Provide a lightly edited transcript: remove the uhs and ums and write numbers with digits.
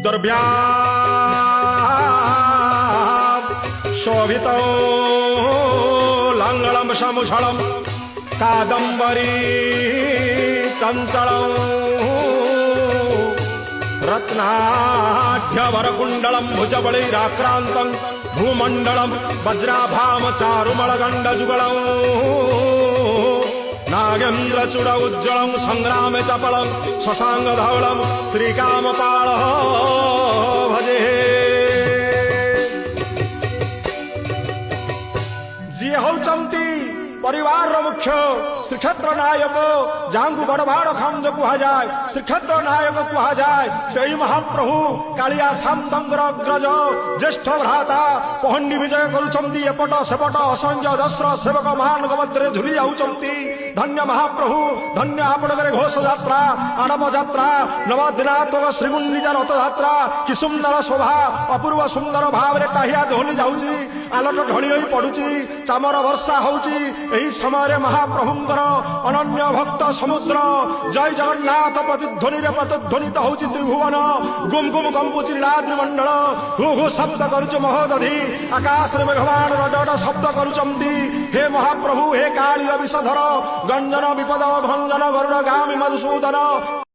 दुर्व्या शोभितौ लंगलम समुषलम कादंबरी चंचलौ रत्नाढ्यवरकुंडलम भुजबलिराक्रांतं भूमंडलम वज्राभाम चारुमलगंडजुगलौ नागेन्द्रचूड़ उज्ज्वलं संग्राम चपलं शशांक धवलं श्रीकामपाल भजे। जी होचंती परिवार मुख्य श्रीक्षेत्र नायक जांगू बड़बाड़ खंड कह जाए श्रीक्षेत्र नायक कह जाए से महाप्रभु कालिया शांतंगर अग्रज ज्येष्ठ भ्राता पहंडी विजय करुचंती एपट सेपट असंख्य दस्र सेवक मान मध्य झुली जाउचंती। धन्य महाप्रभु धन्य आपणकर घोष यात्रा आड़प यात्रा नवदिनात्मक श्रीगुंडीचा रथ यात्रा कि सुंदर शोभा अपूर्व सुंदर भाव में टाहिया दोहली जाउची आलोट ढली होई पड़ुची चामर वर्षा होउची। एही समय महाप्रभुंकर अनन्य भक्त समुद्र जय जगन्नाथ प्रतिध्वनि प्रतिध्वनित होउची त्रिभुवन गुम गुम कंपुची नीलाद्रिमंडल हु हु शब्द करुच महोदधि आकाश रे मेघमान रड शब्द करुचंती। हे महाप्रभु हे काली विषधर गंजन विपद भंजन गरुड़ गामी मधुसूदन।